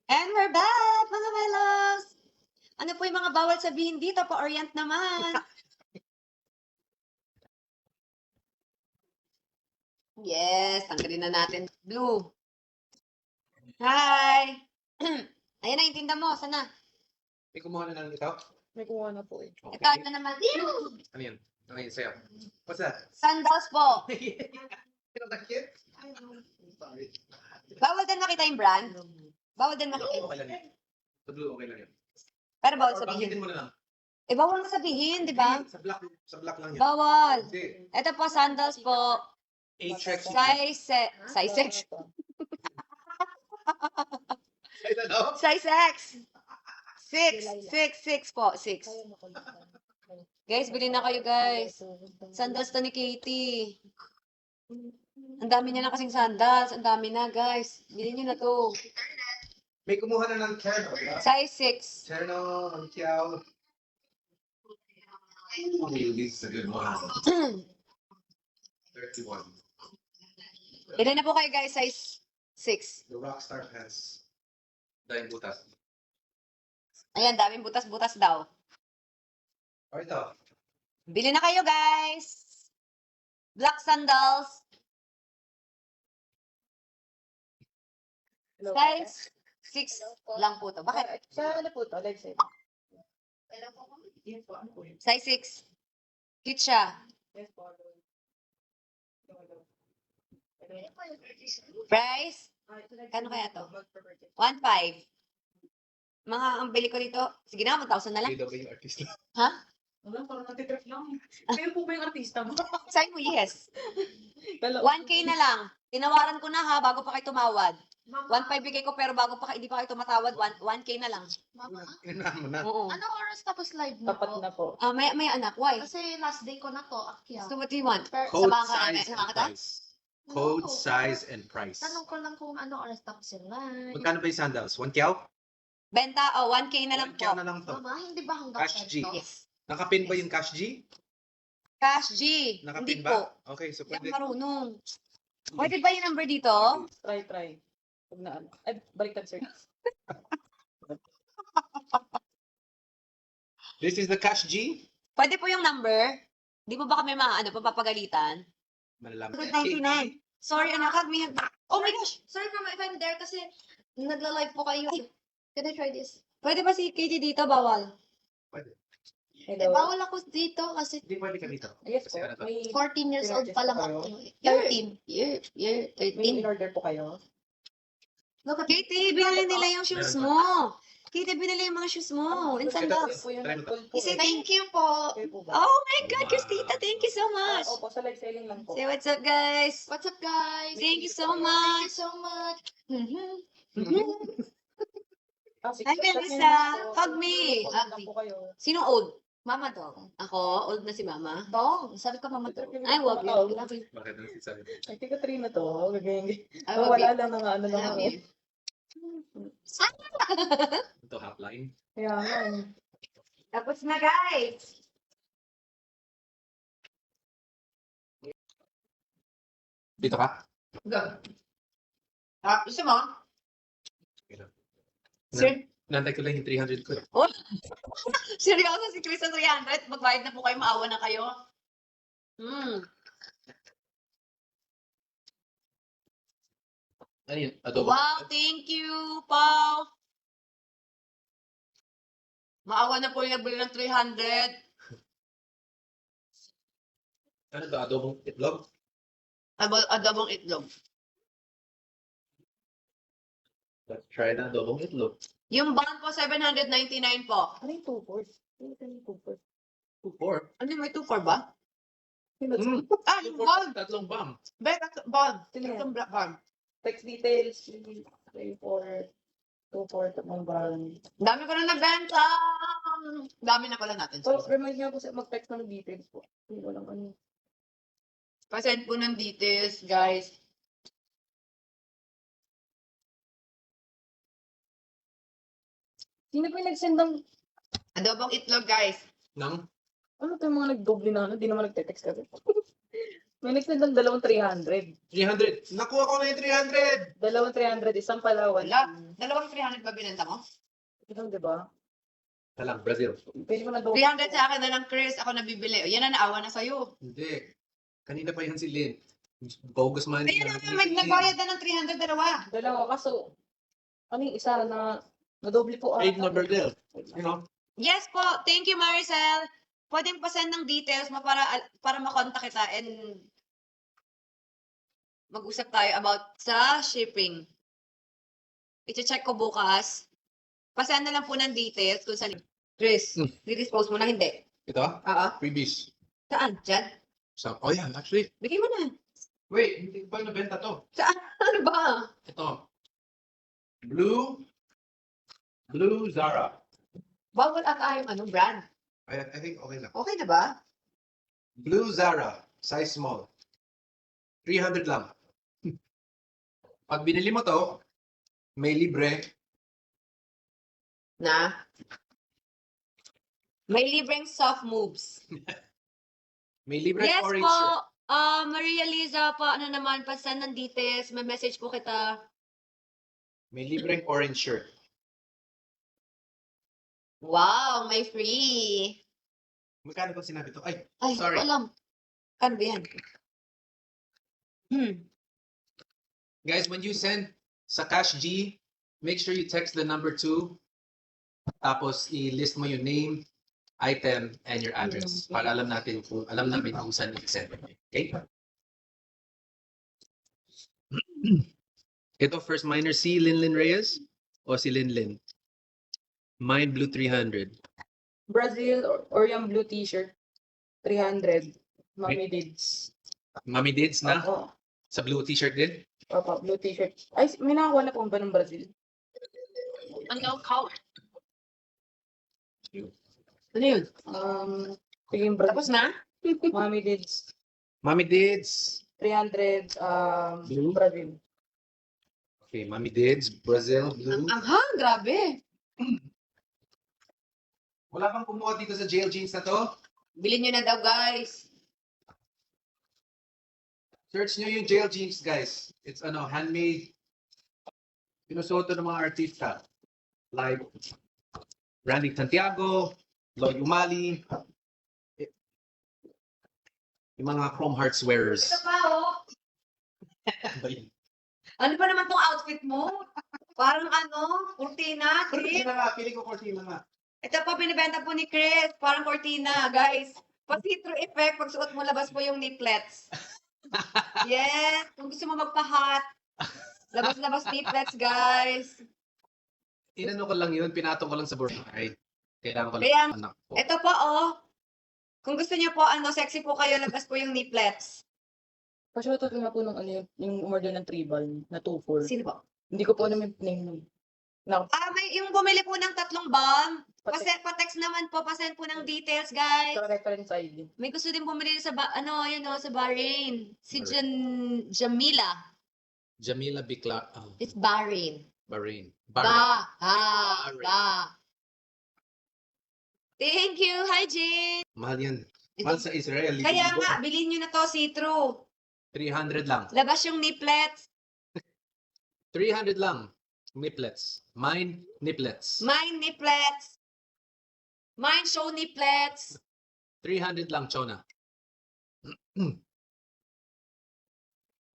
And we're back, mga melos! Ano po yung mga bawal sabihin dito? Pa-orient naman. Yes, tanggalin na natin. Blue. Hi! Ayan na, intinda mo. Sana? May kumuha na ng ito? May kuha na po eh. Okay. Ito, ito naman. Ano yun? Ano yun sa'yo? What's that? Sandals po. Ano na kid? Sorry. Bawal din makita yung brand. Bawal din makita yung Okay lang yun. Sa blue, okay lang yun. Pero bawal Banggitin sabihin. mo na lang. Eh, bawal na sabihin, di ba? Sa black lang yan. Bawal. Hindi. Ito po, sandals po. A-check. Size X. Ay, ano? Size X. 6 po. 6. Guys, bilhin na kayo, guys. Sandals to ni Katie. Ang dami niya na kasing sandals. Ang dami na, guys. Bilhin niyo na to. May kumuha na ng Terno. Size 6. Terno, ang kiyaw. This is a good one. 31. Bilhin na po kayo, guys. Size 6. The Rockstar pants. Dahil butas. Ayan, daming butas-butas daw. O ito. Bilhin na kayo, guys. Black sandals. Size 6 lang po to. Bakit? Sa ano po to? Like say. Size 6. Cute siya. Yes po. Price? Kano kaya to? 1.5. Mga ang bili ko dito. Sige na, 1,000 na lang. Hindi daw ba yung artista? Ha? Wala, parang natitrip lang. Kayo po ba yung artista mo? Sign mo, yes. 1K na lang. Tinawaran ko na ha, bago pa kayo tumawad. 1.5 bigay ko, pero bago pa hindi pa kayo tumatawad, 1K na lang. Mama, Inahan mo na. Oo. ano oras tapos live mo? Tapat na po. May anak, why? Kasi last day ko na to, Akya. So what do you want? Code Samahan ka size namin. and Samahan kita? price. Code, No. size, and price. Tanong ko lang kung ano oras tapos yung live. Magkano ba yung sandals? 1 kyaw? Benta, 1K na lang 1 kyaw po. na lang to. Mama, hindi ba hanggang Cash 10 G. to? Yes. Nakapin ba yung cash G? Cash G. Nakapin Hindi po. ba? Okay, so Hindi ako pwede. marunong. Pwede ba yung number dito? Try. Huwag na ano. Ay, baliktad sir. This is the cash G? Pwede po yung number? Di mo ba kami papapagalitan? Malalaman. 199. Sorry, anak, hug me. Oh my gosh! Sorry mama if I'm there kasi nagla-live po kayo. Can I try this? Pwede ba si Katie dito? Bawal. Eh, bawal ako dito kasi Hindi pwede ka dito. Yes po. Kasi ano to? May, 14 years old pa lang ako. Year 13. Year may 13. in-order po kayo. Look at Katie, binili nila yung shoes mo. Katie, binili yung mga shoes mo. And sandals. Po yun, Try mo to. full po Is it eh. Thank you po. Kayo po ba? Oh my God, Christita, thank you so much. Opo, sa live selling lang po. Say what's up, guys. What's up guys? Thank you so Thank much. you so much. Ah, sige, Hi, chat Melissa. niyo lang po. Hug me. Chat lang po kayo. Sino old? Mama dong. Ako? Old na si mama? Dong. Sabi ko mama dong. Ay, wag. Oh, Bakit ang sabi? Ay, tika 3 na to. Gagawin. I Oh, love wala you. lang na ano I lang love ako. you. Ito hotline. Kaya nga eh. Tapos na, guys. Dito ka? Gusto mo? Sir? Nantay ko lang yung 300 ko. Seryoso si Chris sa 300? Magbayad na po kayo, maawa na kayo. Ano yun? Adobo? Wow, thank you, Pao. Maawa na po yung nagbili ng 300. Ano to? Adobong itlog? Adobong itlog. Let's try na adobong itlog. Yung bun po, 799 po. Ano yung 2-4? Ano yung 2-4? 2-4. Ano, may 2 ba? Mm. Ah, yung bun. Tatlong bomb. Bun. Sino yan? Itong black bun. Text details. 3-4. 2-4. Tamang bang. Dami ko na nabenta. Dami na pala natin. So, remind niyo ako sa mag-text ng details po. Hindi ko lang ano. Pa-send po ng details, guys. Sino po yung nag-send ng... Adobong itlog, guys. Nang? Ano to yung mga nag-doble na ano? Di naman nagte-text kami. May nag-send ng dalawang 300. 300. Nakuha ko na yung 300. Dalawang 300, isang Palawan. Wala. Dalawang 300 ba binenta mo? Ito, di ba? Talang, Brazil. Pwede mo na daw. 300 sa akin na lang, Chris. Ako nabibili. O, yan na, naawa na sa'yo. Hindi. Kanina pa yan si Lynn. Bogus man. Ayun na, may nagbayad na ng 300 dalawa. Dalawa, kaso, ano yung isa na nadoble po Paid na Brazil. You know? Yes po. Thank you, Maricel. Pwedeng pa-send ng details mo para makontak kita and mag-usap tayo about sa shipping. I-check ko bukas. Pasend na lang po ng details kung saan. Chris, di-dispose mo na hindi. Ito? Oo. Freebies. Saan? Diyan? So, oh yeah, actually. Bigay mo na. Wait, hindi pa nabenta to. Saan? Ano ba? Ito. Blue Zara. Bawal ata yung brand. I think okay lang. Okay na ba? Blue Zara. Size small. 300 lang. Pag binili mo to, may libre. Na? May libreng soft moves. May libre Yes orange po. shirt. Maria Liza pa, ano naman, pa-send ng details. May message po kita. May libreng orange shirt. Wow, may free. Magkano ba sinabi to? Ay, Ay, sorry. alam. Kan ba yan? Guys, when you send sa Cash G, make sure you text the number 2. Tapos i-list mo yung name, item, and your address. Para alam namin kung saan i-send. Okay? Ito, first miner, si Linlin Reyes o si Linlin? Mine Blue 300. Brazil or yung blue t-shirt. 300. Mommy Dids. Mami Dids na? Oo. Sa blue t-shirt din? Opo, blue t-shirt. Ay, may nakakuha na po ba ng Brazil? Ano color? Ano yun? Sige, Brazil. Tapos na? Mommy Dids. Mami Dids. 300, Blue? Brazil. Okay, Mami Dids, Brazil, blue. Anghang, grabe. Wala bang kumuha dito sa jail jeans na to? Bilhin nyo na daw, guys. Search nyo yung jail jeans, guys. It's handmade. Pinusuot to ng mga artista. Like Randy Santiago, Lloyd Umali, yung mga Chrome Hearts wearers. Ito pa, oh. Ano pa naman tong outfit mo? Parang cortina, Chris. Cortina nga, feeling ko cortina nga. Ito pa, binibenta po ni Chris. Parang cortina, guys. Pag see-through effect, pag suot mo, labas po yung niplets. Yes. Kung gusto mo magpa-hot, labas-labas niplets, guys. Inano ko lang yun, pinatong ko lang sa burkay. Kailangan ko lang Kaya, anak ko. ito po, oh. Kung gusto niyo po, sexy po kayo, labas po yung niplets. Pa-shoutout ko nga po nung yung umorder ng tribal na 2-4. Sino po? Hindi ko po alam yung name nun. May yung bumili po ng 3 bomb. Pa-text naman po, pa-send po ng details, guys. Sa reference ID. May gusto din bumili sa sa Bahrain. Si Jamila. Jamila Bikla, It's Bahrain. Bahrain. Ba. Bahrain. Ba. Thank you. Hi, Jane. Mahal yan. Mahal sa Israel. Kaya nga, bilhin nyo na to, see-through. 300 lang. Labas yung niplets. 300 lang. Niplets. Mine, niplets. Mine niplets. Mine show niplets. 300 lang, Chona.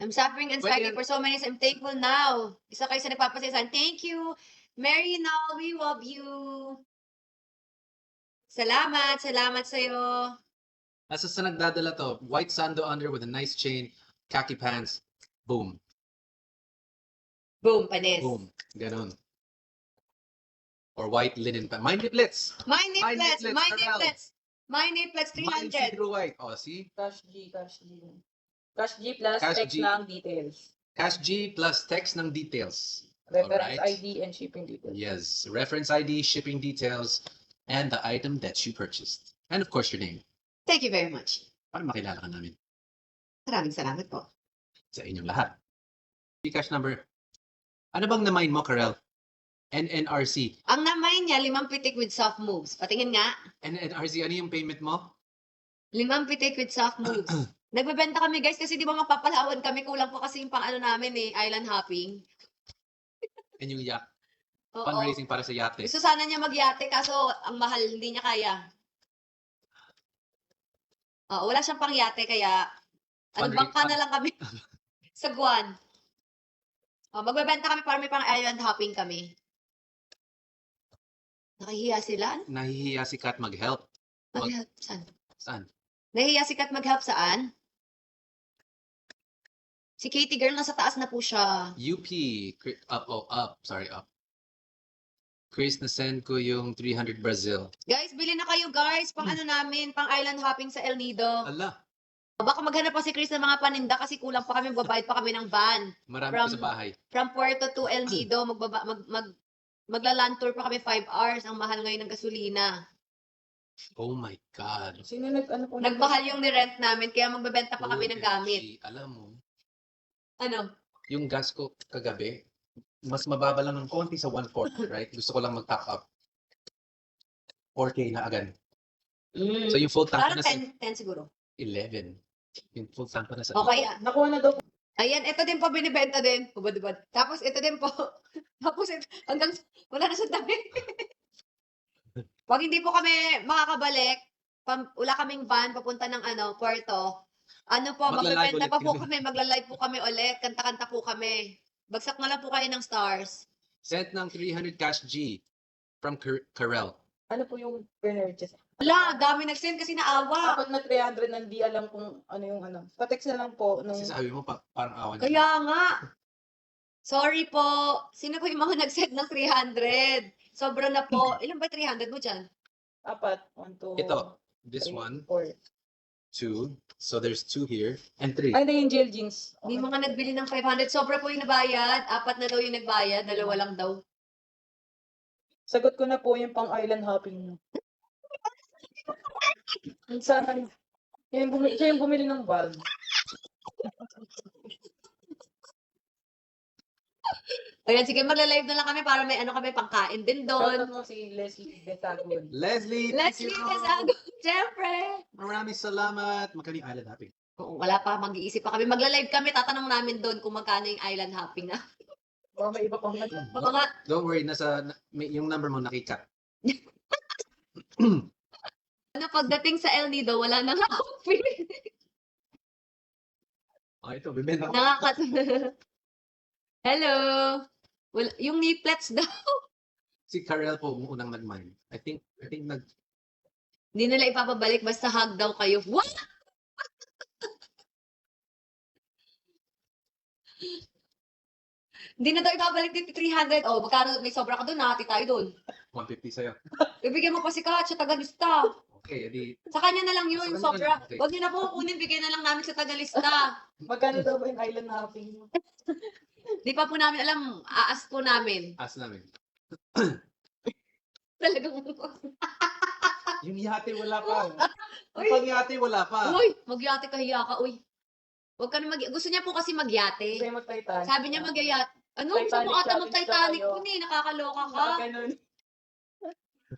I'm suffering anxiety for so many years. I'm thankful now. Isa kayo sa nagpapasaysayan. Thank you. Mary Nall, we love you. Salamat. Salamat sa'yo. Nasa sa nagdadala to, white sando under with a nice chain, khaki pants, boom, Boom, panis. boom, ganon. Or white linen pants. Mine niplets. My Mine niplets. niplets, My Carmel. niplets. My niplets, Mine 300. see-through white. Oh, see? Cash G. Cash G plus Cash text G. lang details. Cash G plus text ng details. Reference Alright. ID and shipping details. Yes, reference ID, shipping details, and the item that you purchased. And of course, your name. Thank you very much. Para makilala ka namin Maraming salamat po. sa inyong lahat. Gcash number. Ano bang na-mine mo, Karel? NNRC. Ang namay niya, 5 pitik with soft moves. Patingin nga. NNRC, ano yung payment mo? 5 pitik with soft moves. Nagbebenta kami guys kasi di ba magpapalawan kami, kulang po kasi yung pang ano namin eh, island hopping. And yung yacht. Oo. Fundraising para sa yate. Gusto sana niya magyate kaso ang mahal, hindi niya kaya. Oo, wala siyang pangyate kaya bangka na lang kami sa Guan. Magbebenta kami para may pang island hopping kami. Nakahiya sila? Nahihiya si Kat mag-help. Mag-help saan? Saan? Nahihiya si Kat mag-help saan? Si Katie girl, nasa taas na po siya. UP. Up. Sorry, up. Chris, na-send ko yung 300 Brazil. Guys, bili na kayo guys, pang ano namin, pang island hopping sa El Nido. Ala, Baka maghanap pa si Chris ng mga paninda kasi kulang pa kami, magbabayad pa kami ng van. marami pa sa bahay. From Puerto to El Nido, magla-land tour pa kami 5 hours. Ang mahal ngayon ng gasolina. Oh my God. Sino nag-ano po? Nagmahal yung ni-rent namin, kaya magbebenta pa kami ng gamit. OMG. Alam mo, Ano? yung gas ko kagabi, mas mababa lang ng konti sa 1/4, right? Gusto ko lang mag-top up. 4K na agad. So yung full tank ko Parang na sa 10 siguro. 11. Yung full tank ko na sa Okay. Nakuha na daw po. Ayan, ito din po binibenta din. Hubad-hubad. Tapos ito din po. Tapos ito, hanggang wala na sa dami. Pag hindi po kami makakabalik, wala kaming van papunta ng Puerto. Ano po, Magla-live magbebenta ulit pa po kami. kami, magla-live po kami ulit, kanta-kanta po kami. Bagsak na lang po kayo ng stars. Sent ng 300 cash G from Karel. Ano po yung purchase? Wala, dami nag-send kasi naawa. Apat na 300 hindi alam kung ano yung ano. Pa-text na lang po nung Kasi sabi mo, parang awan niya. Kaya nga. Sorry po. Sino po yung mga nag-send ng 300? Sobra na po. Ilan ba 300 mo dyan? apat. 1, 2, Ito, this 3, one, 4. 2. So there's 2 here and 3. Ay, na yung gel jeans. May mga nagbili ng 500. Sobra po yung nabayad. 4 na daw yung nagbayad. 2 lang daw. Sagot ko na po yung pang island hopping nyo. Sana, siya yung bumili ng bag. Ayan, sige, magla-live na lang kami para may kami pangkain din Shoutout doon. mo si Leslie Betagon. Leslie! Leslie thank you. Casago. Siyempre. Maraming salamat. Magkano yung island hopping? Oo, wala pa. Mag-iisip pa kami. Magla-live kami. Tatanong namin doon kung magkano yung island hopping na. Baka may iba pang Baka nga, Don't worry, yung number mo nakikat. pagdating sa El Nido, wala nang outfit. Ito, bibenta ko. Hello. Wala, yung niplets daw. Si Karel po unang nag-mine. I think Hindi nila ipapabalik. Basta hug daw kayo. What? Hindi na daw ibabalik dito 300. Oh, magkano may sobra ka doon, hati tayo doon. 150 sa'yo. Ibigay mo pa si Kat, siya tagalista. Okay, edi Sa kanya na lang yun, yung Sa kanya na sobra. lang, okay. Huwag niyo na po kunin, bigay na lang namin sa tagalista. Magkano daw ba yung island hopping nyo? Di pa po namin alam, aas po namin. ask namin. Talagang, Yung yate wala pa. Yung Uy. pang-yate wala pa. uy, magyate kahiya ka, uy. Huwag ka na gusto niya po kasi magyate. Gusto yung mag-Titanic. Sabi niya magyayat. Ano? Gusto Titanic mo ata challenge mag-Titanic tayo. po ni, nakakaloka ka. Baka ganun.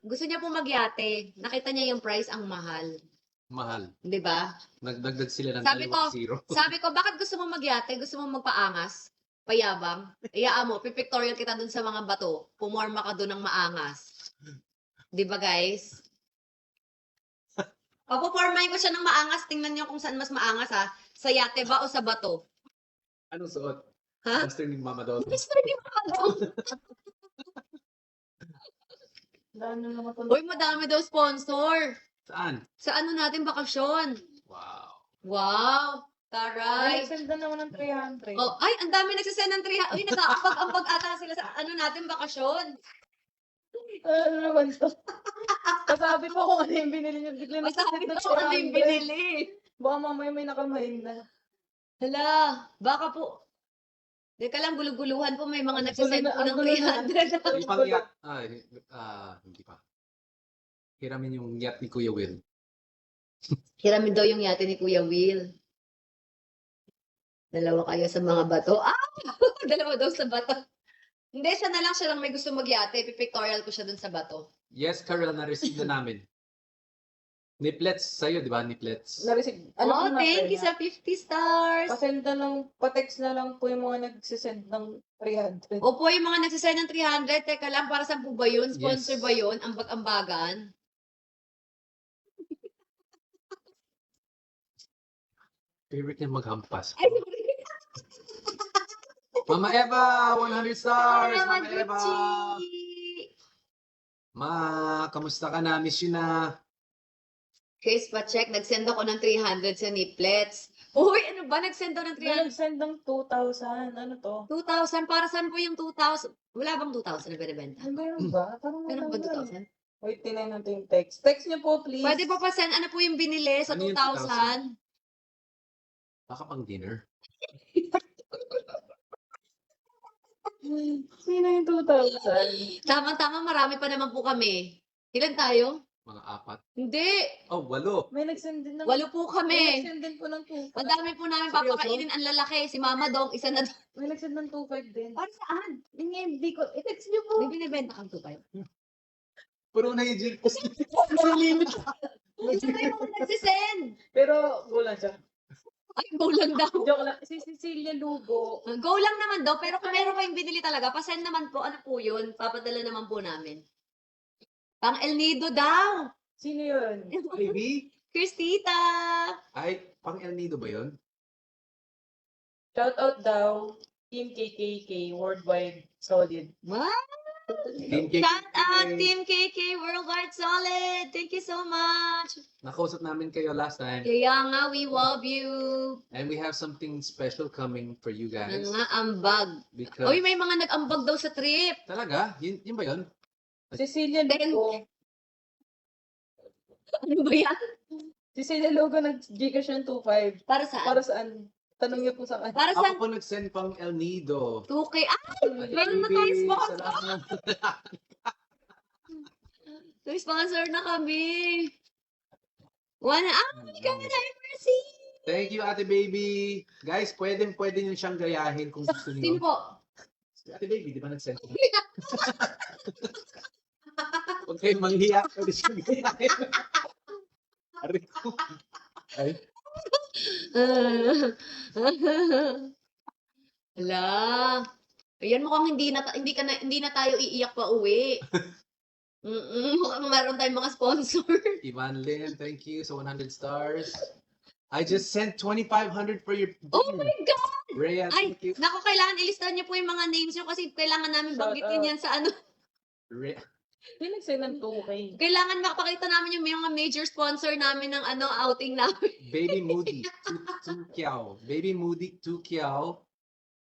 Gusto niya po magyate. Nakita niya yung price, ang mahal. Mahal. 'Di ba? Nagdagdag sila ng Sabi ko, 2-0. Sabi ko, bakit gusto mo magyate? Gusto mo magpaangas? Payabang? Iyaan mo, pipictorial kita dun sa mga bato. Pumorma ka dun ng maangas. 'Di ba guys? Papupormahin ko siya ng maangas. Tingnan niyo kung saan mas maangas ha. Sa yate ba o sa bato? Anong suot? Ha? Master ni Mama Dot. Mister, di ba ako? Lalo naman ito. Uy, madami daw sponsor. Saan? Sa ano natin bakasyon. Wow. Wow! Ay, Taray! nag-send na naman ng 300. Oh, ay, ang dami nagsasend ng 300. Uy, nag-aambag-ambag ata sila sa ano natin bakasyon. Ano naman to? Kasabi po kung ano yung binili niyo. Bigla Masabi nag-send ng ko ano yung 300. binili. Baka mamaya may nakamain na. Hala, baka po. Teka lang, guluguluhan po. May mga nagsasend po ng Ang gulo na. 300. Yung pang-yacht. Hindi pa. Hiramin yung yacht ni Kuya Will. Hiramin daw yung yate ni Kuya Will. Dalawa kayo sa mga bato. Ah! Dalawa daw sa bato. Hindi, siya na lang siya lang may gusto magyate. Pipictorial ko siya dun sa bato. Yes, Karel, na-receive na namin. Niplets sa'yo, di ba? Niplets. Na-receive. Oh, ko na, thank you kaya? sa 50 stars. Pa-send na lang, pa-text na lang po yung mga nagsisend ng 300. Opo, yung mga nagsasend ng 300, teka lang, para saan po ba yun? Sponsor Yes. ba yun? Ambag-ambagan? Favorite niya maghampas. Ay, sorry. Mama Eva, 100 stars! Naman, Mama Eva! Gucci. Ma, kamusta ka na? Miss you na. Chris, pa-check. Nag-send ako ng 300 sa Niplets. Uy, ano ba? Nag-send ako ng 300? Nag-send ng 2,000. Ano to? 2,000. Para saan po yung 2,000? Wala bang 2,000 na binibenta? Ay, meron ba? Parang Meron ba wala. 2,000? Wait, tinayin natin yung text. Text niyo po, please. Pwede pa pa-send. Ano po yung binili sa Ano yung 2,000? Baka pang dinner. Sino yung 2,000? Tama-tama, marami pa naman po kami. Ilan tayo? Mga 4. Hindi. Oh, 8. May nag-send din ng... 8 po May kami. nag-send din po ng 2,500. Ang dami po namin Seryoso? papakainin ang lalaki. Si Mama Dong, isa na. May nag-send ng 2,500 din. Para saan? Hindi ko. I-text niyo po. May binibenta kang 2,500. Puro na yung Jill. Puro limit. Isa kayo mga nagsisend. Pero, wala siya. Ay, go lang daw. Joke lang. Si Cecilia Lugo. Go lang naman daw, pero kung meron kayong binili talaga, pasend naman po, ano po yun? Papadala naman po namin. Pang El Nido daw. Sino yun? Baby? Christita. Ay, pang El Nido ba yun? Shout out daw. Team KKK. Worldwide Solid. Wow. Team KKK. Shout out Team KK Worldwide Solid. Thank you so much. Nakausap namin kayo last time. Kaya nga, we love you. And we have something special coming for you guys. Mga ambag. Because... Uy, may mga nag-ambag daw sa trip. Talaga? Yun ba yun? Cecilia Lugo. Ano ba yan? Cecilia Lugo nag-Gcash ng 2,500. Para saan? Para saan? Tanong niyo po sa akin. Para Ako saan? po nag-send pang El Nido. 2K. Ay! Meron na tayo Baby, sponsor. salamat. May sponsor na kami. My God, I mercy. Thank you, Ate Baby. Guys, pwede nyo siyang gayahin kung gusto Sino niyo. po? Si Ate Baby, di ba nag-send? Huwag kayong manghiya. Pwede siyang gayahin. Ari ko. Ay, Hala. Ayan, mukhang hindi na tayo iiyak pa uwi. Mukhang meron tayong mga sponsor. Ivan Lin, thank you. So 100 stars. I just sent 2,500 for your Oh my God! Rhea, Ay, thank you. naku, kailangan ilistahan niyo po yung mga names niyo kasi kailangan namin Shout banggitin out. yan sa ano. Rhea. Hindi nag-send ng 2K. Kailangan makapakita namin yung mga major sponsor namin ng outing namin. Baby Moody, 2 Kiao. Baby Moody, 2 Kiao.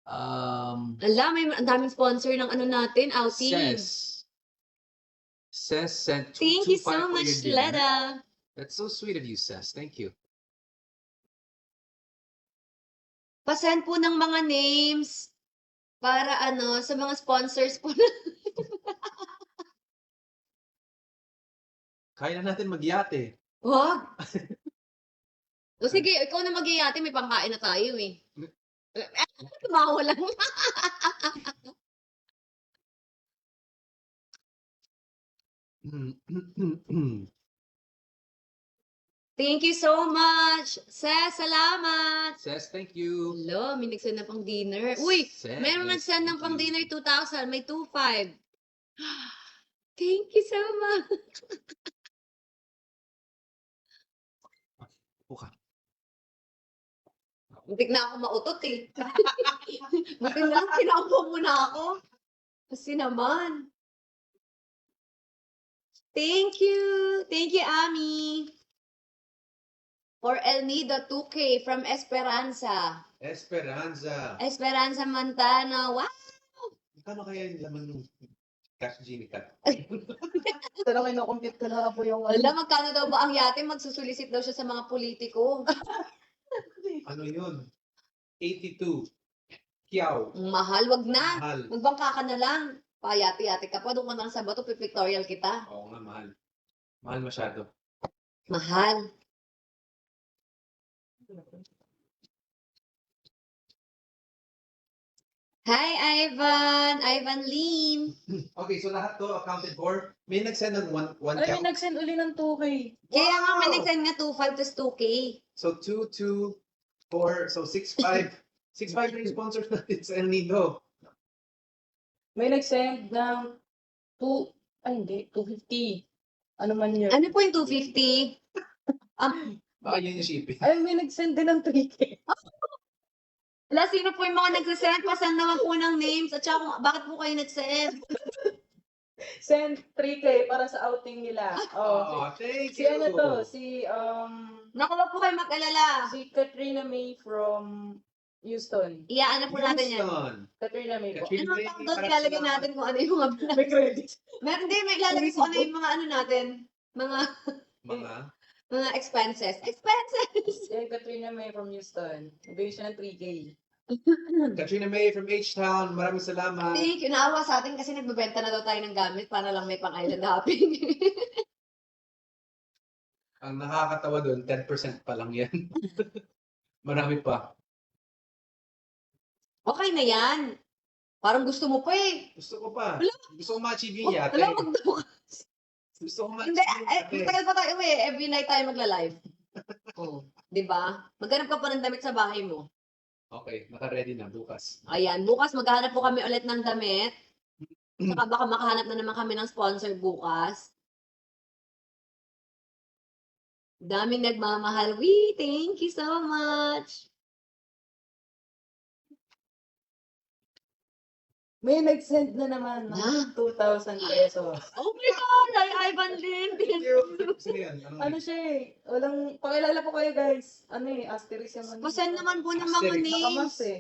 Ala, may ang daming sponsor ng ano natin, outing. Ses sent Thank you 225 so for much, your dinner. Leda. That's so sweet of you, Ses. Thank you. Pasend po ng mga names para sa mga sponsors po. Kaya na natin magyate. Wag. O sige, ikaw na mag-iate, may pangkain na tayo eh. Tumawa lang. Thank you so much. Ses, salamat. Ses, thank you. Hello, may nagsend na pang dinner. Uy, Ses, meron nagsend ng thank pang you. dinner 2,000. May 2,500. Thank you so much. Buka. Muntik na ako mautot eh. Muntik na, pinaupo muna ako. Kasi naman. Thank you. Thank you, Ami. For El Nido 2K from Esperanza. Esperanza. Esperanza Montana. Wow! Kano kaya yung laman ng cash G ni Kat? Talaga ino-compute ko na po yung... Wala, magkano daw ba ang yate? Magsusulisit daw siya sa mga politiko. Ano yun? 82. Kiao. Mahal, wag na. Mahal. Magbangka ka na lang. Payati-yati ka pa. Doon ka lang sa bato, pipictorial kita. Oo nga, mahal. Mahal masyado. Mahal. Hi, Ivan! Ivan Lim! Okay, so lahat to accounted for. May nag-send ng one Ay, may count. nag-send uli ng 2K. Kaya nga, may Wow! nag-send nga 2.5 plus 2K. So 2, 2, 4, so 6, 5. 6, 5 na yung sponsors natin sa El Nido. May nag-send ng 2, ay hindi, 250. Ano man yun. Ano po yung 250? Baka yun yung shipping. Ay, may nag-send din ng 3K. Wala, sino po yung mga nagsasend? Pasend naman po ng names. At saka, bakit po kayo nagsend? Send 3K para sa outing nila. Oh, Oh, thank si you. ano to? Si, Naku, wag po kayo mag-alala. si Katrina May from Houston. Iyaano po natin yan. Houston. Katrina May po. Katrina Ano May, ang doon, maraming ilalagay salamat. natin kung ano yung mga... May credit. Hindi, may ilalagay kung ano yung mga ano natin. Mga expenses. Expenses! Si Katrina May from Houston. Nabigay siya ng 3K. Katrina May from H-Town, maraming salamat. Thank you. Naawa sa atin kasi nagbebenta na daw tayo ng gamit para lang may pang-island hopping. Ang nakakatawa doon, 10% pa lang yan. Marami pa. Okay na yan. Parang gusto mo pa eh. Gusto ko pa. Wala. Gusto ko ma-achieve yun yate. Wala, magdaw ka. Gusto ko Hindi, ma-achieve yun yate. matagal pa tayo eh. Every night tayo magla-live. Oh, 'di ba? Maghanap ka pa ng damit sa bahay mo. Okay, naka-ready na bukas. Ayan, bukas maghahanap po kami ulit ng damit. Saka baka makahanap na naman kami ng sponsor bukas. Daming nagmamahal. We thank you so much. May nag-send na naman ng 2,000 pesos. Oh my God! Ay, Ivan Lin! Thank you. Sino yan? Ano siya eh? Walang, pakilala po kayo guys. Ano eh, asterisk yung ano. Pasend naman po ng mga Asterisk. names. Nakamas eh.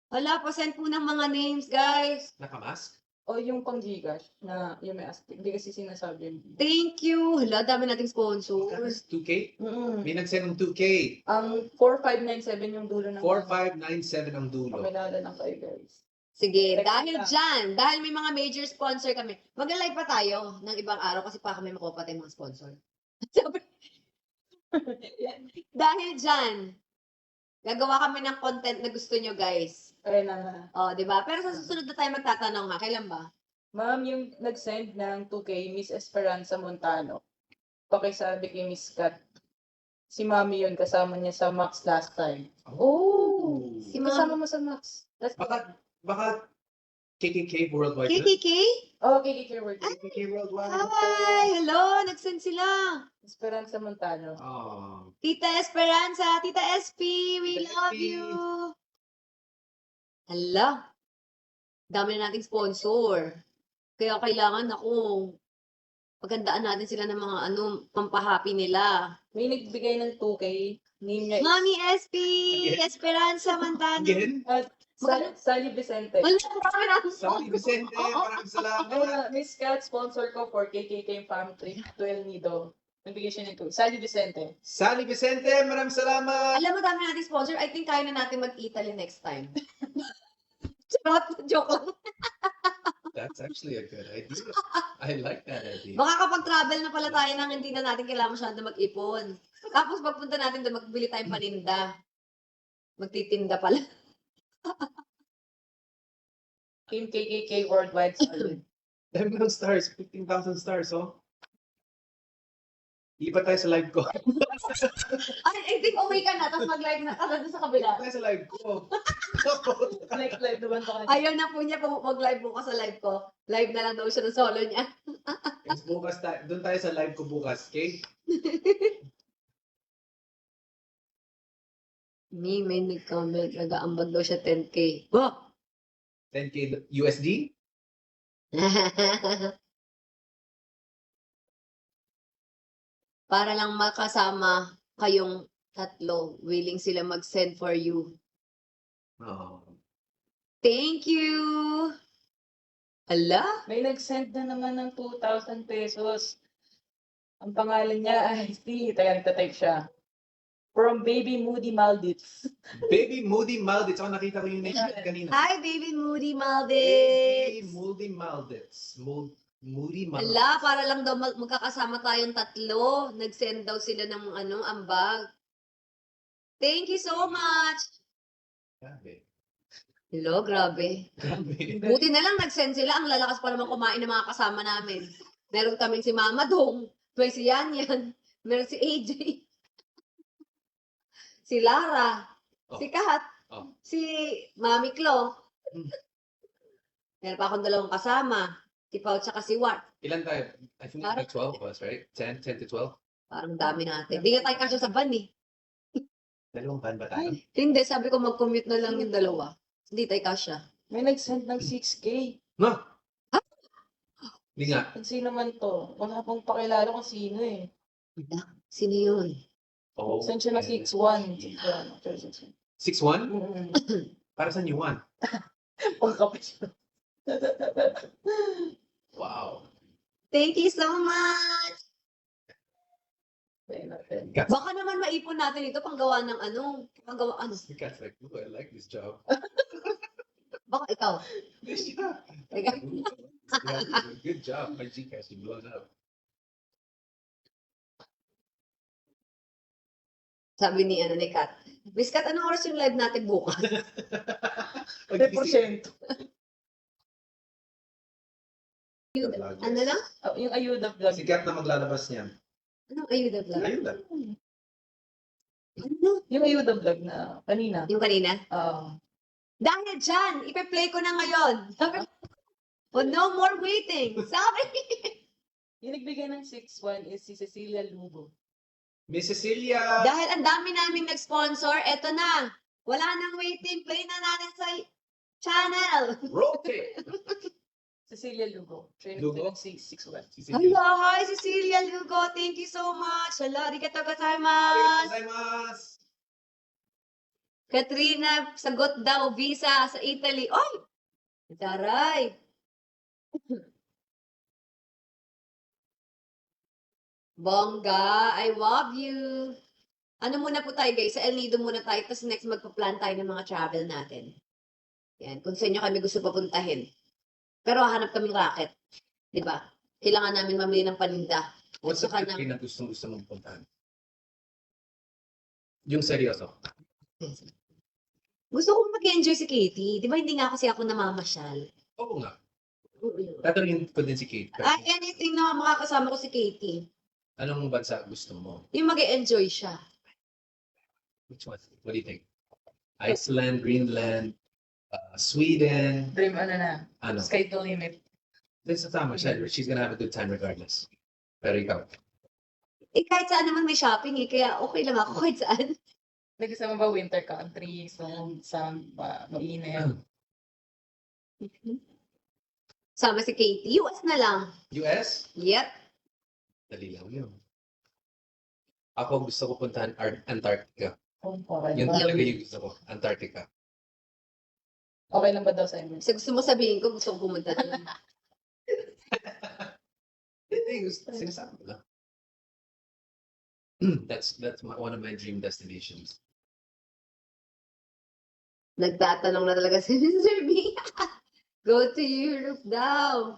Hala, pasend po ng mga names, guys. Nakamask? O yung pang Gcash na yung may asterisk. Hindi kasi sinasabi yun. Thank you. Hala, dami nating sponsor. Nakamask 2K? Mm-mm. May nag-send ng 2K. Ang 4597 yung dulo ng 4597 ang dulo. Pakilala lang kayo guys. Sige, Teka dahil lang. dyan, dahil may mga major sponsor kami, mag-live pa tayo ng ibang araw kasi pa kami makuha pa tayong mga sponsor. Sabi- dahil dyan, gagawa kami ng content na gusto nyo, guys. Kaya na nga. O, di ba? Pero sa susunod na tayo magtatanong ha, kailan ba? Ma'am, yung nag-send ng 2K, Miss Esperanza Montano. Pakisabi kay Miss Kat. Si Mami yun, kasama niya sa Max last time. Oh! Si Kasama Mami. mo sa Max. That's Baka KKK Worldwide na? KKK? Oh, KKK World. KKK Worldwide. Hi! Hello! Nag-send sila. Esperanza Montano. Oh. Tita Esperanza, Tita SP, we Tita love SP. you. Hala, dami na nating sponsor. Kaya kailangan paghandaan natin sila ng mga pampahappy nila. May nagbigay ng 2K. Name niya is Mami SP, Again? Esperanza Montano. Again? Sally Vicente. Wala, marami na. Sally Vicente, maraming salamat. Miss Kat, sponsor ko for KKK Farm Trip to El Nido. Nagbigay siya ng 2. Sally Vicente. Sally Vicente, maraming salamat. Alam mo, dami nating sponsor. I think kaya na natin mag-Italy next time. Charot, joke lang. That's actually a good idea. I like that idea. Makakapag-travel na pala tayo nang hindi na natin kailangan masyado mag-ipon. Tapos pagpunta natin doon, magbili tayong paninda. Magtitinda pala. Team KKK Worldwide Salute. Dami ng stars, 15,000 stars, oh. Lipat tayo sa live ko. I think okay ka na, tapos mag-live na ka doon sa kabila. Lipat tayo sa live ko. Next live naman pa kayo. Ayaw na po niya mag-live bukas sa live ko. Live na lang daw siya ng solo niya. Yes, bukas tayo. Doon tayo sa live ko bukas, okay? May nag-comment, nag-aambag daw siya 10K. Wow! 10K USD? Para lang makasama kayong tatlo, willing sila mag-send for you. Oh. Thank you! Ala? May nag-send na naman ng 2,000 pesos. Ang pangalan niya ay taga-type siya. From Baby Moody Maldives. Baby Moody Maldives. Ako nakita ko yung name kanina. Hi, Baby Moody Baby Maldives! Moody Maldives. Moody Maldives. Ala, para lang daw magkakasama tayong tatlo. Nag-send daw sila ng ambag. Thank you so much! Grabe. Hello, grabe. Grabe. Buti na lang nag-send sila. Ang lalakas pa naman kumain ng mga kasama namin. Meron kaming si Mama Dong, may si Yan Yan, meron si AJ, si Lara, Oh. si Kat, Oh. si Mami Klo. Hmm. Meron pa akong dalawang kasama, si Pao tsaka si Wat. Ilan tayo? I think Parang- like 12 of us, right? 10 to 12? Parang dami natin. Hindi nga tayo kasya sa van eh. Dalawang van ba tayo? Hindi, sabi ko mag-commute na lang yung dalawa. Hindi tayo kasya. May nag-send ng 6K. No. Hindi nga. Kung sino man to. Wala pang pakilala kung sino eh. Sino yun? Oh. Send siya na 6-1. 6-1. 6-1? Mm-mm. Para saan you want? Pagkapit. Wow. Thank you so much! Tayo natin. Baka naman maipon natin ito panggawa ng panggawa The cat's like, oh, I like this job. Baka ikaw. This job. Ikaw. Good job. My Gcash is blown up. Sabi ni Kat. Miss Kat, anong oras yung live natin bukas? 10%. Ano lang? Oh, yung ayuda vlog. Sikat na maglalabas niyan. Anong ayuda vlog? Ayun lang. Ano? Yung ayuda vlog na kanina. Yung kanina? Oo. Dahil dyan, ipe-play ko na ngayon. Sabi oh, no more waiting. Sabi. Yung nagbigay ng 6-1 is si Cecilia Lugo. Miss Cecilia! Dahil ang dami naming nag-sponsor, eto na. Wala nang waiting. Play na natin sa channel. Rotate! Cecilia Lugo. Training Lugo? ng 6-1. Hello, hi Cecilia Lugo. Thank you so much. Hello, arigatou gozaimasu. Gozaimasu! Katrina, sagot daw visa sa Italy. Oy! Taray. Bongga, I love you. Ano muna po tayo guys? Sa El Nido muna tayo. Tapos next magpa-plan tayo ng mga travel natin. Yan. Kung sa inyo kami gusto papuntahin. Pero hahanap kaming racket. Di ba? Kailangan namin mamili ng paninda. What's the Saka country na gusto mong puntahan? Yung seryoso. Gusto kong mag-enjoy si Katie. Di ba hindi nga kasi ako namamasyal? Oo nga. Tatanungin ko din si Kate. Anything na makakasama ko si Katie. Anong bansa gusto mo? Yung mag-enjoy siya. Which one? What do you think? Iceland, Greenland, Sweden, Dream ano na. ano? Sky the limit. Then sa tama siya. She's gonna have a good time regardless. Pero ikaw? Eh kahit saan naman may shopping eh. Kaya okay lang ako kahit saan. Nagkasama ba winter country? So, sa mainit. Sama si Katie. US na lang. US? Yep. Dali lang yun. Ako gusto ko puntahan Antarctica. Oh, okay Yun ba? talaga yung gusto ko. Antarctica. Okay lang ba daw sa inyo? Kasi gusto mo sabihin ko, gusto ko pumunta doon. Hindi, sinasabi ko lang. That's one of my dream destinations. Nagtatanong na talaga si Mr. B. Go to Europe daw.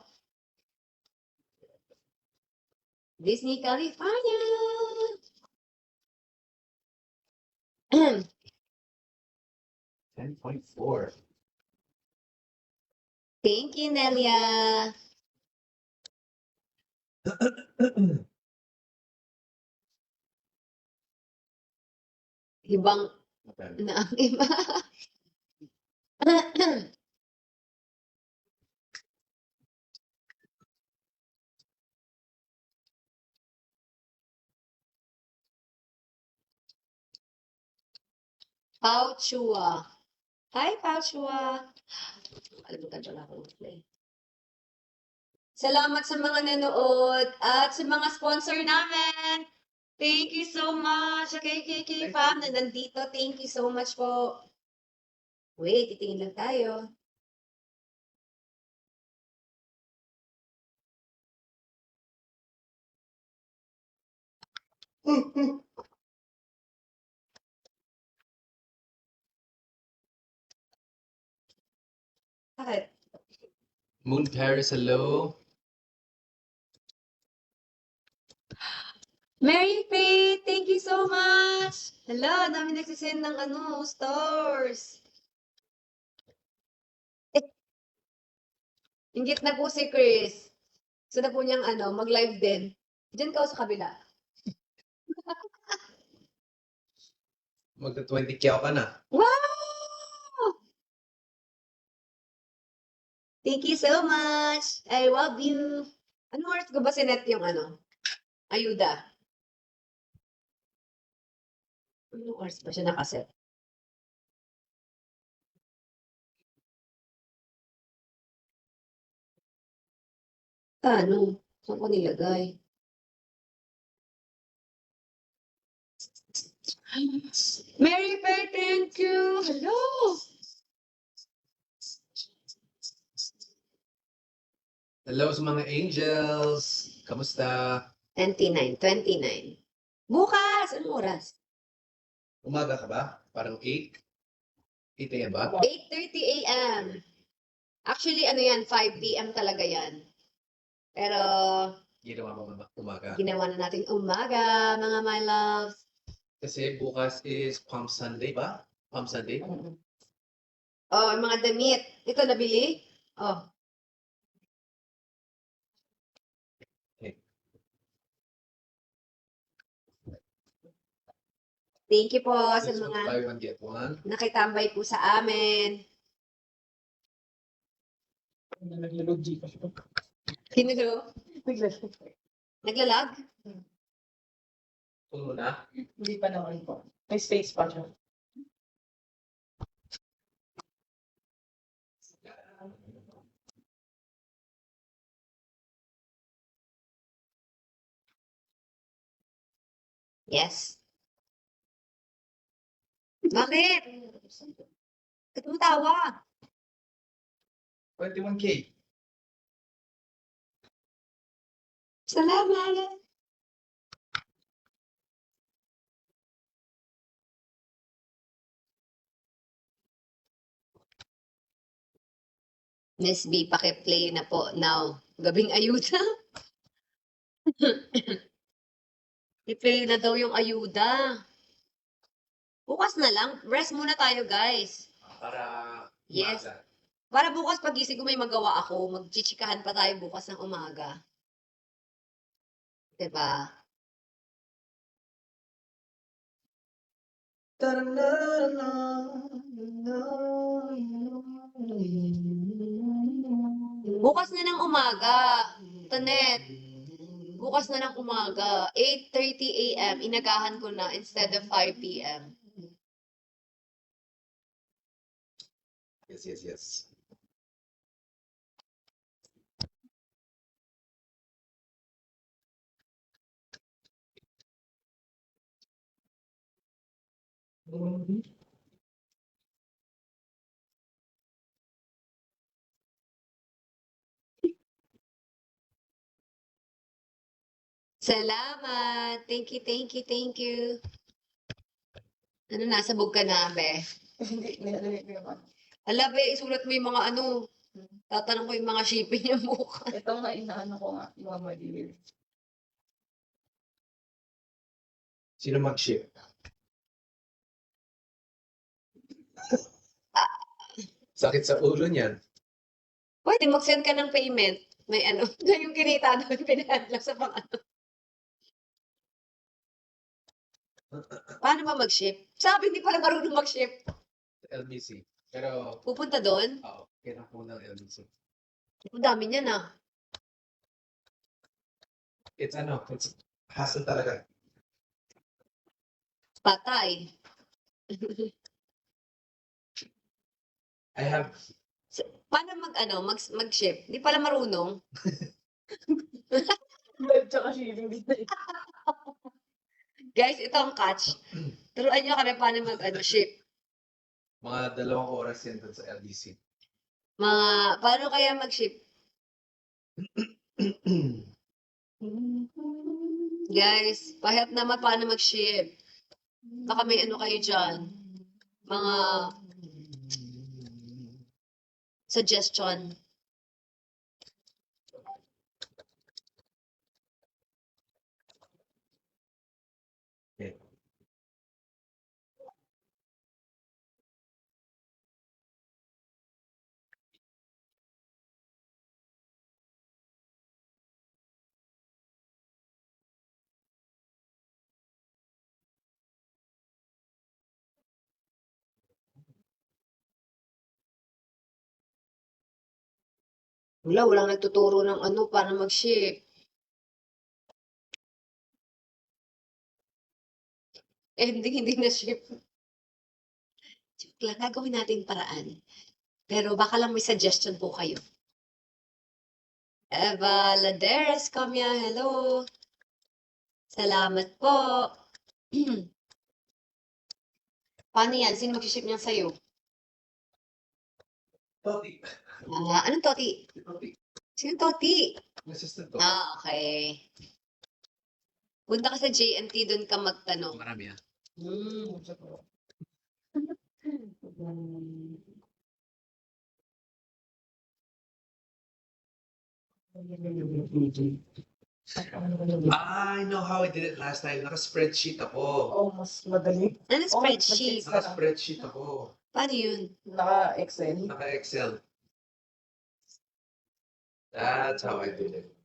Disney, California. 10.4. Thank you, Nelia. Ibang na ang iba. Pao Chua. Hi, Pao Chua. Kalimutan pala ako mag-play. Salamat sa mga nanood at sa mga sponsor namin. Thank you so much. Sa KKK fam na nandito. Thank you so much po. Wait, titingin lang tayo. Bakit? Moon Paris, hello. Mary Faith, thank you so much. Hello, dami nagsisend ng stars. Inggit na po si Chris. Gusto na po niyang mag-live din. Diyan ka o sa kabila. Magta-20K ka na. Wow! Thank you so much. I love you. Anong oras ko ba sinet yung ayuda? Anong oras ba siya nakaset? Ano? Saan ko nilagay? Mary Fair, thank you! Hello! Hello sa mga angels. Kamusta? 29. Bukas! Anong oras? Umaga ka ba? Parang 8? 8 a.m. ba? 8:30 a.m. Actually, 5 p.m. talaga yan. Pero, Ginawa mo umaga. ginawa na natin umaga, mga my loves. Kasi bukas is Palm Sunday ba? Palm Sunday? Oh, yung mga damit. Ito, nabili? Oh. Okay. Thank you po sa This mga one, buy one, get one. nakitambay po sa amin. Naglalog Gcash pa. Sino do? Naglalog. Naglalag? Puno na. Hindi pa naman po. May space pa siya. Yes. Bakit? Ba't mo tawa? 21K. Salamat. Miss B, paki-play na po now. Gabing ayuda. I-play na daw yung ayuda. Bukas na lang. Rest muna tayo, guys. Para Yes. umaga. Para bukas pagising ko may magawa ako. Magchichikahan pa tayo bukas ng umaga. Diba? Bukas na ng umaga. Tanet. Bukas na ng umaga. 8:30 a.m. Inagahan ko na instead of 5 p.m. Yes. Salamat. Thank you. Ano, nasabog ka na, be? Hindi, nilalagay ko yung ano. Ala, be, isulat mo yung mga tatanong ko yung mga shipping niya bukas. Ito nga, inaano ko nga, yung mga maliit. Sino mag-ship? Sakit sa ulo niyan. Pwede mag-send ka ng payment. May yung kinita doon, pinahadla sa Paano ba mag-ship? Sabi, hindi pala marunong mag-ship. LBC. Pero, Pupunta doon? oo, kailangan po ng LBC. Ang dami niya na. It's hassle talaga. Patay. I have, Paano mag-ship? Hindi pala marunong. Live tsaka shilling din na Guys, ito ang catch. Turuan niyo kami paano ship. mga 2 oras yan dun sa LBC. Paano kaya mag-ship? Guys, pahelp naman paano mag-ship. Baka may kayo dyan. Mga suggestion. Walang nagtuturo ng ano para mag-ship. Hindi na ship. Joke lang, gagawin natin paraan. Pero baka lang may suggestion po kayo. Eva Laderes, Kamya, hello. Salamat po. Paano yan? Sino mag-ship niyan sa'yo? Toti. Anong Toti? Toti. Sino Toti? Assistant to. Okay. Punta ka sa JNT, doon ka magtanong. Marami ah. Hmm. I know how I did it last time. Naka-spreadsheet ako. Oh, mas madali. Anong Oh, spreadsheet? Naka-spreadsheet ako. Paano yun? Naka-Excel. Naka-Excel. That's how I did it.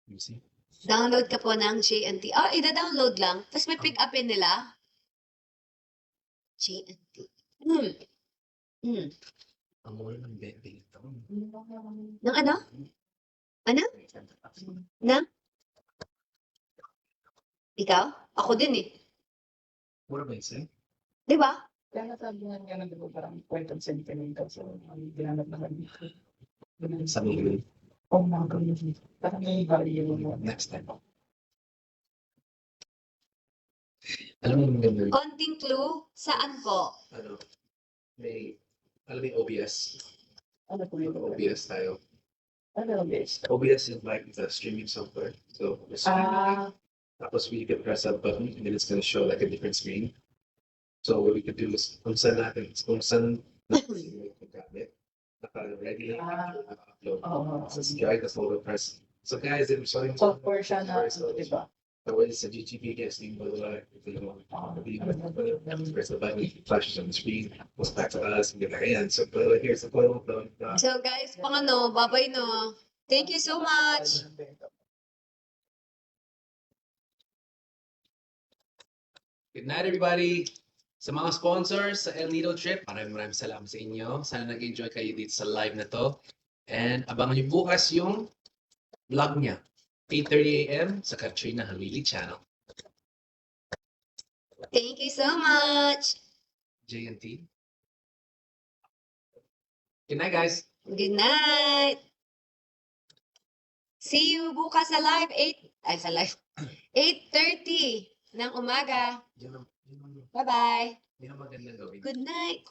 You see? Download ka po ng JNT. Ida-download lang. Tapos may pick upin nila. JNT. Ang mura ng bebing ito. Ng ano? Ano? Ng? Ikaw? Ako din eh. Mura ba yun? Di ba? Kaya nasabi nga nga di ba parang point of sentimental sa ginanap na kami. Sa mga Oh, mga ganun. Parang may value mo. next time. Alam mo yung ganda? Konting clue. Saan po? Ano? May, alam mo yung OBS? Ano po yun? OBS tayo. Ano this? OBS is like the streaming software. So, the streaming. Tapos we can press a button and then it's going to show like a different screen. So what we could do is kung saan natin gamit, naka-ready lang upload. Oo. So CGI, the photo press. So guys, I'm showing Software siya na, di ba? the way it's a GTP guessing, but like, press the button, it flashes on the screen, goes back to us, and get back in. So here's the photo upload. So guys, pang ano, babay no. Thank you so much. Good night, everybody! Sa mga sponsors sa El Nido Trip, maraming salamat sa inyo. Sana nag-enjoy kayo dito sa live na to. And abangan niyo bukas yung vlog niya. 8:30 a.m. sa Katrina Halili Channel. Thank you so much. JNT. Good night, guys! Good night. See you bukas sa live 8:30 ng umaga. Yun ang Bye-bye. magandang gawin. Good night.